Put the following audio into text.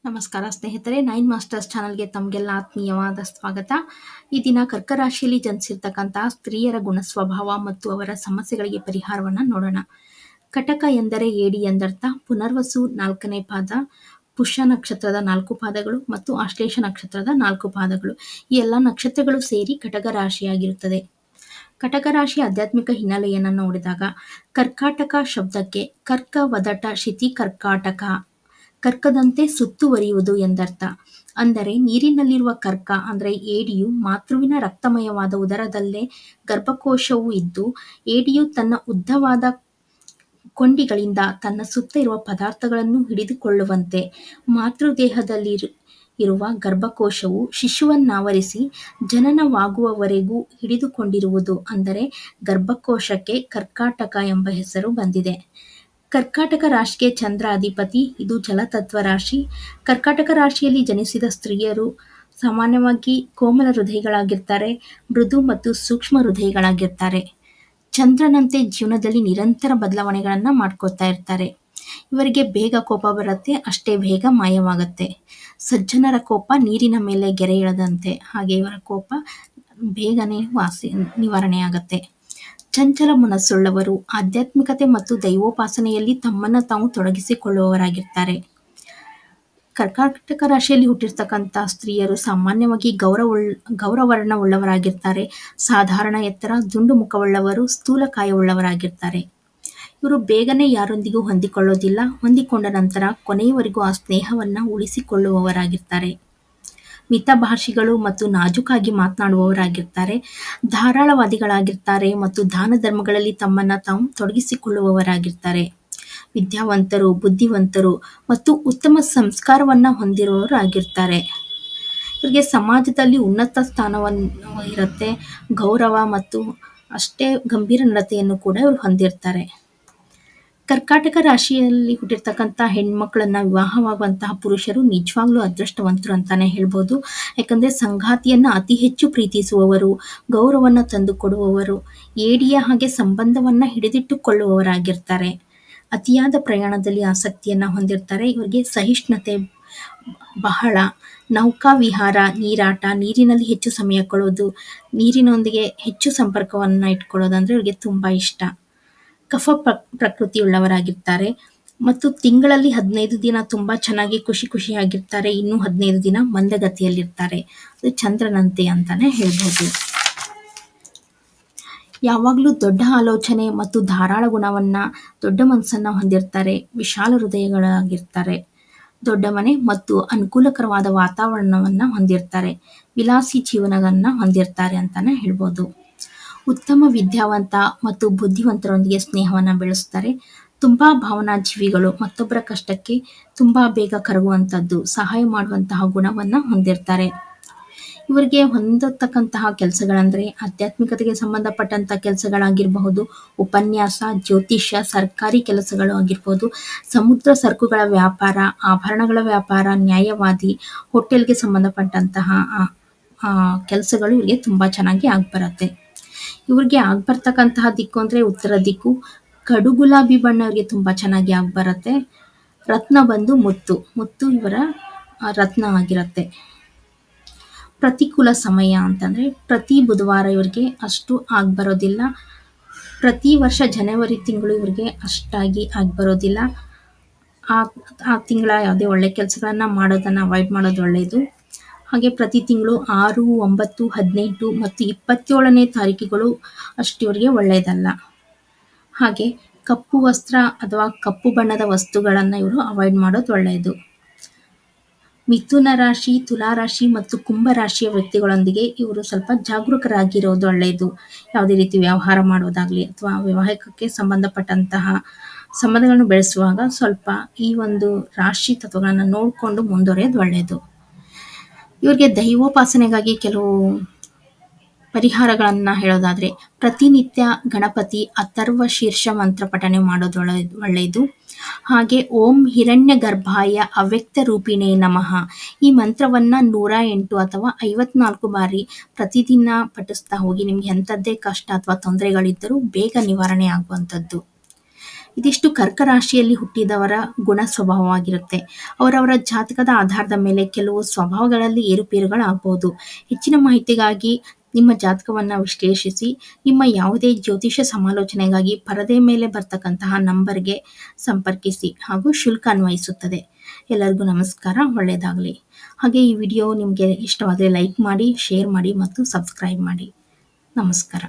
ನಮಸ್ಕಾರ ಸ್ನೇಹಿತರೆ, nine masters ಚಾನಲ್ಗೆ ತಮಗೆಲ್ಲ ಆತ್ಮೀಯವಾದ ಸ್ವಾಗತ. ಈ ದಿನ ಕರ್ಕ ರಾಶಿಯಲ್ಲಿ ಜನಿಸಿರ್ತಕ್ಕಂತಹ ಸ್ತ್ರೀಯರ ಗುಣ ಸ್ವಭಾವ ಮತ್ತು ಅವರ ಸಮಸ್ಯೆಗಳಿಗೆ ಪರಿಹಾರವನ್ನು ನೋಡೋಣ. ಕಟಕ ಎಂದರೆ ಏಡಿ ಎಂದರ್ಥ. ಪುನರ್ವಸು 4ನೇ ಪಾದ, ಪುಷ್ಯ ನಕ್ಷತ್ರದ 4 ಪಾದಗಳು ಮತ್ತು ಆಶ್ಲೇಷ ನಕ್ಷತ್ರದ 4 ಪಾದಗಳು. ಈ ಎಲ್ಲ ನಕ್ಷತ್ರಗಳು ಸೇರಿ ಕಟಕ ರಾಶಿಯಾಗಿರುತ್ತದೆ. ಕಟಕ ರಾಶಿ ಆಧ್ಯಾತ್ಮಿಕ ಹಿನ್ನೆಲೆಯನ್ನು ನೋಡಿದಾಗ ಕರ್ಕಾಟಕ ಶಬ್ದಕ್ಕೆ ಕರ್ಕ ವದಟ ಶಿತಿ ಕರ್ಕಾಟಕ, ಕರ್ಕದಂತೆ ಸುತ್ತುವರಿಯುವುದು ಎಂದರ್ಥ. ಅಂದರೆ ನೀರಿನಲ್ಲಿರುವ ಕರ್ಕ ಅಂದರೆ ಏಡಿಯು ಮಾತೃವಿನ ರಕ್ತಮಯವಾದ ಉದರದಲ್ಲೇ ಗರ್ಭಕೋಶವೂ ಇದ್ದು, ಏಡಿಯು ತನ್ನ ಉದ್ದವಾದ ಕೊಂಡಿಗಳಿಂದ ತನ್ನ ಸುತ್ತ ಇರುವ ಪದಾರ್ಥಗಳನ್ನು ಹಿಡಿದುಕೊಳ್ಳುವಂತೆ ಮಾತೃದೇಹದಲ್ಲಿ ಇರುವ ಗರ್ಭಕೋಶವು ಶಿಶುವನ್ನಾವರಿಸಿ ಜನನವಾಗುವವರೆಗೂ ಹಿಡಿದುಕೊಂಡಿರುವುದು. ಅಂದರೆ ಗರ್ಭಕೋಶಕ್ಕೆ ಕರ್ಕಾಟಕ ಎಂಬ ಹೆಸರು ಬಂದಿದೆ. ಕರ್ಕಾಟಕ ರಾಶಿಗೆ ಚಂದ್ರ ಅಧಿಪತಿ. ಇದು ಜಲತತ್ವ ರಾಶಿ. ಕರ್ಕಾಟಕ ರಾಶಿಯಲ್ಲಿ ಜನಿಸಿದ ಸ್ತ್ರೀಯರು ಸಾಮಾನ್ಯವಾಗಿ ಕೋಮಲ ಹೃದಯಗಳಾಗಿರ್ತಾರೆ, ಮೃದು ಮತ್ತು ಸೂಕ್ಷ್ಮ ಹೃದಯಗಳಾಗಿರ್ತಾರೆ. ಚಂದ್ರನಂತೆ ಜೀವನದಲ್ಲಿ ನಿರಂತರ ಬದಲಾವಣೆಗಳನ್ನು ಮಾಡ್ಕೋತಾ ಇರ್ತಾರೆ. ಇವರಿಗೆ ಬೇಗ ಕೋಪ ಬರುತ್ತೆ, ಅಷ್ಟೇ ಬೇಗ ಮಾಯವಾಗುತ್ತೆ. ಸಜ್ಜನರ ಕೋಪ ನೀರಿನ ಮೇಲೆ ಗೆರೆ ಎಳೆದಂತೆ, ಹಾಗೆ ಇವರ ಕೋಪ ಬೇಗನೆ ನಿವಾರಣೆ ಆಗುತ್ತೆ. ಚಂಚಲ ಮನಸ್ಸುಳ್ಳವರು, ಆಧ್ಯಾತ್ಮಿಕತೆ ಮತ್ತು ದೈವೋಪಾಸನೆಯಲ್ಲಿ ತಮ್ಮನ್ನು ತಾವು ತೊಡಗಿಸಿಕೊಳ್ಳುವವರಾಗಿರ್ತಾರೆ. ಕರ್ಕಾಟಕ ರಾಶಿಯಲ್ಲಿ ಹುಟ್ಟಿರ್ತಕ್ಕಂಥ ಸ್ತ್ರೀಯರು ಸಾಮಾನ್ಯವಾಗಿ ಗೌರವರ್ಣವುಳ್ಳವರಾಗಿರ್ತಾರೆ. ಸಾಧಾರಣ ಎತ್ತರ, ದುಂಡು ಮುಖವುಳ್ಳವರು, ಸ್ಥೂಲಕಾಯವುಳ್ಳವರಾಗಿರ್ತಾರೆ. ಇವರು ಬೇಗನೆ ಯಾರೊಂದಿಗೂ ಹೊಂದಿಕೊಳ್ಳೋದಿಲ್ಲ. ಹೊಂದಿಕೊಂಡ ನಂತರ ಕೊನೆಯವರೆಗೂ ಆ ಸ್ನೇಹವನ್ನು ಉಳಿಸಿಕೊಳ್ಳುವವರಾಗಿರ್ತಾರೆ. ಮಿತಭಾಷಿಗಳು ಮತ್ತು ನಾಜೂಕಾಗಿ ಮಾತನಾಡುವವರಾಗಿರ್ತಾರೆ. ಧಾರಾಳವಾದಿಗಳಾಗಿರ್ತಾರೆ ಮತ್ತು ದಾನ ಧರ್ಮಗಳಲ್ಲಿ ತಮ್ಮನ್ನು ತಾವು ತೊಡಗಿಸಿಕೊಳ್ಳುವವರಾಗಿರ್ತಾರೆ. ವಿದ್ಯಾವಂತರು, ಬುದ್ಧಿವಂತರು ಮತ್ತು ಉತ್ತಮ ಸಂಸ್ಕಾರವನ್ನು ಹೊಂದಿರುವವರಾಗಿರ್ತಾರೆ. ಇವರಿಗೆ ಸಮಾಜದಲ್ಲಿ ಉನ್ನತ ಸ್ಥಾನವನ್ನು ಇರುತ್ತೆ. ಗೌರವ ಮತ್ತು ಅಷ್ಟೇ ಗಂಭೀರ ನಡತೆಯನ್ನು ಕೂಡ ಇವರು ಹೊಂದಿರ್ತಾರೆ. ಕರ್ಕಾಟಕ ರಾಶಿಯಲ್ಲಿ ಹುಟ್ಟಿರ್ತಕ್ಕಂಥ ಹೆಣ್ಮಕ್ಳನ್ನ ವಿವಾಹವಾಗುವಂತಹ ಪುರುಷರು ನಿಜವಾಗ್ಲೂ ಅದೃಷ್ಟವಂತರು ಅಂತಾನೆ ಹೇಳ್ಬೋದು. ಯಾಕಂದರೆ ಸಂಗಾತಿಯನ್ನು ಅತಿ ಹೆಚ್ಚು ಪ್ರೀತಿಸುವವರು, ಗೌರವವನ್ನು ತಂದುಕೊಡುವವರು, ಏಡಿಯ ಹಾಗೆ ಸಂಬಂಧವನ್ನು ಹಿಡಿದಿಟ್ಟುಕೊಳ್ಳುವವರಾಗಿರ್ತಾರೆ. ಅತಿಯಾದ ಪ್ರಯಾಣದಲ್ಲಿ ಆಸಕ್ತಿಯನ್ನು ಹೊಂದಿರ್ತಾರೆ. ಇವರಿಗೆ ಸಹಿಷ್ಣುತೆ ಬಹಳ. ನೌಕಾ ವಿಹಾರ, ನೀರಾಟ, ನೀರಿನಲ್ಲಿ ಹೆಚ್ಚು ಸಮಯ ಕಳೆಯೋದು, ನೀರಿನೊಂದಿಗೆ ಹೆಚ್ಚು ಸಂಪರ್ಕವನ್ನು ಇಟ್ಕೊಳ್ಳೋದು ಅಂದರೆ ಇವರಿಗೆ ತುಂಬ ಇಷ್ಟ. ಕಫ ಪ್ರಕೃತಿಯುಳ್ಳವರಾಗಿರ್ತಾರೆ ಮತ್ತು ತಿಂಗಳಲ್ಲಿ 15 ದಿನ ತುಂಬ ಚೆನ್ನಾಗಿ ಖುಷಿಯಾಗಿರ್ತಾರೆ. ಇನ್ನು 15 ದಿನ ಮಂದಗತಿಯಲ್ಲಿರ್ತಾರೆ. ಅದು ಚಂದ್ರನಂತೆ ಅಂತಾನೆ ಹೇಳ್ಬೋದು. ಯಾವಾಗಲೂ ದೊಡ್ಡ ಆಲೋಚನೆ ಮತ್ತು ಧಾರಾಳ ಗುಣವನ್ನು, ದೊಡ್ಡ ಮನಸ್ಸನ್ನು ಹೊಂದಿರ್ತಾರೆ. ವಿಶಾಲ ಹೃದಯಗಳಾಗಿರ್ತಾರೆ. ದೊಡ್ಡ ಮನೆ ಮತ್ತು ಅನುಕೂಲಕರವಾದ ವಾತಾವರಣವನ್ನು ಹೊಂದಿರ್ತಾರೆ. ವಿಲಾಸಿ ಜೀವನವನ್ನು ಹೊಂದಿರ್ತಾರೆ ಅಂತಾನೆ ಹೇಳ್ಬೋದು. ಉತ್ತಮ ವಿದ್ಯಾವಂತ ಮತ್ತು ಬುದ್ಧಿವಂತರೊಂದಿಗೆ ಸ್ನೇಹವನ್ನು ಬೆಳೆಸ್ತಾರೆ. ತುಂಬ ಭಾವನಾಜೀವಿಗಳು. ಮತ್ತೊಬ್ಬರ ಕಷ್ಟಕ್ಕೆ ತುಂಬ ಬೇಗ ಕರಗುವಂಥದ್ದು, ಸಹಾಯ ಮಾಡುವಂತಹ ಗುಣವನ್ನು ಹೊಂದಿರ್ತಾರೆ. ಇವರಿಗೆ ಹೊಂದತಕ್ಕಂತಹ ಕೆಲಸಗಳಂದರೆ ಆಧ್ಯಾತ್ಮಿಕತೆಗೆ ಸಂಬಂಧಪಟ್ಟಂಥ ಕೆಲಸಗಳಾಗಿರಬಹುದು, ಉಪನ್ಯಾಸ, ಜ್ಯೋತಿಷ್ಯ, ಸರ್ಕಾರಿ ಕೆಲಸಗಳು ಆಗಿರ್ಬೋದು, ಸಮುದ್ರ ಸರಕುಗಳ ವ್ಯಾಪಾರ, ಆಭರಣಗಳ ವ್ಯಾಪಾರ, ನ್ಯಾಯವಾದಿ, ಹೋಟೆಲ್ಗೆ ಸಂಬಂಧಪಟ್ಟಂತಹ ಕೆಲಸಗಳು ಇವರಿಗೆ ತುಂಬ ಚೆನ್ನಾಗಿ ಆಗ್ಬರುತ್ತೆ. ಇವ್ರಿಗೆ ಆಗ್ಬರ್ತಕ್ಕಂತಹ ದಿಕ್ಕು ಅಂದರೆ ಉತ್ತರ ದಿಕ್ಕು. ಕಡು ಗುಲಾಬಿ ಬಣ್ಣ ಇವರಿಗೆ ತುಂಬ ಚೆನ್ನಾಗಿ ಆಗ್ಬರುತ್ತೆ. ರತ್ನ ಬಂದು ಮುತ್ತು ಇವರ ರತ್ನ ಆಗಿರುತ್ತೆ. ಪ್ರತಿಕೂಲ ಸಮಯ ಅಂತಂದರೆ ಪ್ರತಿ ಬುಧವಾರ ಇವರಿಗೆ ಅಷ್ಟು ಆಗ್ಬರೋದಿಲ್ಲ. ಪ್ರತಿ ವರ್ಷ ಜನವರಿ ತಿಂಗಳು ಇವರಿಗೆ ಅಷ್ಟಾಗಿ ಆಗ್ಬರೋದಿಲ್ಲ. ಆ ತಿಂಗಳ ಯಾವುದೇ ಒಳ್ಳೆ ಕೆಲಸಗಳನ್ನು ಮಾಡೋದನ್ನು ಅವಾಯ್ಡ್ ಮಾಡೋದು ಒಳ್ಳೆಯದು. ಹಾಗೆ ಪ್ರತಿ ತಿಂಗಳು 6, 9, 15 ಮತ್ತು 27ನೇ ತಾರೀಕುಗಳು ಅಷ್ಟು ಇವರಿಗೆ ಒಳ್ಳೆಯದಲ್ಲ. ಹಾಗೆ ಕಪ್ಪು ವಸ್ತ್ರ ಅಥವಾ ಕಪ್ಪು ಬಣ್ಣದ ವಸ್ತುಗಳನ್ನು ಇವರು ಅವಾಯ್ಡ್ ಮಾಡೋದು ಒಳ್ಳೆಯದು. ಮಿಥುನ ರಾಶಿ, ತುಲಾ ರಾಶಿ ಮತ್ತು ಕುಂಭ ರಾಶಿಯ ವ್ಯಕ್ತಿಗಳೊಂದಿಗೆ ಇವರು ಸ್ವಲ್ಪ ಜಾಗರೂಕರಾಗಿರೋದು ಒಳ್ಳೆಯದು. ಯಾವುದೇ ರೀತಿ ವ್ಯವಹಾರ ಮಾಡೋದಾಗಲಿ ಅಥವಾ ವಿವಾಹಕ್ಕೆ ಸಂಬಂಧಪಟ್ಟಂತಹ ಸಂಬಂಧಗಳನ್ನು ಬೆಳೆಸುವಾಗ ಸ್ವಲ್ಪ ಈ ಒಂದು ರಾಶಿ ತತ್ವಗಳನ್ನು ನೋಡಿಕೊಂಡು ಮುಂದುವರಿಯೋದು ಒಳ್ಳೆಯದು. ಇವರಿಗೆ ದೈವೋಪಾಸನೆಗಾಗಿ ಕೆಲವು ಪರಿಹಾರಗಳನ್ನು ಹೇಳೋದಾದರೆ ಪ್ರತಿನಿತ್ಯ ಗಣಪತಿ ಅಥರ್ವ ಶೀರ್ಷ ಮಂತ್ರ ಪಠನೆ ಮಾಡೋದು ಒಳ್ಳೆಯದು. ಹಾಗೆ ಓಂ ಹಿರಣ್ಯ ಗರ್ಭಾಯ ಅವ್ಯಕ್ತ ರೂಪಿಣೇ ನಮಃ ಈ ಮಂತ್ರವನ್ನು 108 ಅಥವಾ 54 ಬಾರಿ ಪ್ರತಿದಿನ ಪಠಿಸ್ತಾ ಹೋಗಿ ನಿಮ್ಗೆ ಎಂಥದ್ದೇ ಕಷ್ಟ ಅಥವಾ ತೊಂದರೆಗಳಿದ್ದರೂ ಬೇಗ ನಿವಾರಣೆ ಆಗುವಂಥದ್ದು. ಇದಿಷ್ಟು ಕರ್ಕ ರಾಶಿಯಲ್ಲಿ ಹುಟ್ಟಿದವರ ಗುಣ ಸ್ವಭಾವವಾಗಿರುತ್ತೆ. ಅವರವರ ಜಾತಕದ ಆಧಾರದ ಮೇಲೆ ಕೆಲವು ಸ್ವಭಾವಗಳಲ್ಲಿ ಏರುಪೇರುಗಳಾಗಬಹುದು. ಹೆಚ್ಚಿನ ಮಾಹಿತಿಗಾಗಿ ನಿಮ್ಮ ಜಾತಕವನ್ನು ವಿಶ್ಲೇಷಿಸಿ ನಿಮ್ಮ ಯಾವುದೇ ಜ್ಯೋತಿಷ ಸಮಾಲೋಚನೆಗಾಗಿ ಪರದೆ ಮೇಲೆ ಬರ್ತಕ್ಕಂತಹ ನಂಬರ್ಗೆ ಸಂಪರ್ಕಿಸಿ ಹಾಗೂ ಶುಲ್ಕ ಅನ್ವಯಿಸುತ್ತದೆ. ಎಲ್ಲರಿಗೂ ನಮಸ್ಕಾರ, ಒಳ್ಳೆಯದಾಗಲಿ. ಹಾಗೆ ಈ ವಿಡಿಯೋ ನಿಮಗೆ ಇಷ್ಟವಾದರೆ ಲೈಕ್ ಮಾಡಿ, ಶೇರ್ ಮಾಡಿ ಮತ್ತು ಸಬ್ಸ್ಕ್ರೈಬ್ ಮಾಡಿ. ನಮಸ್ಕಾರ.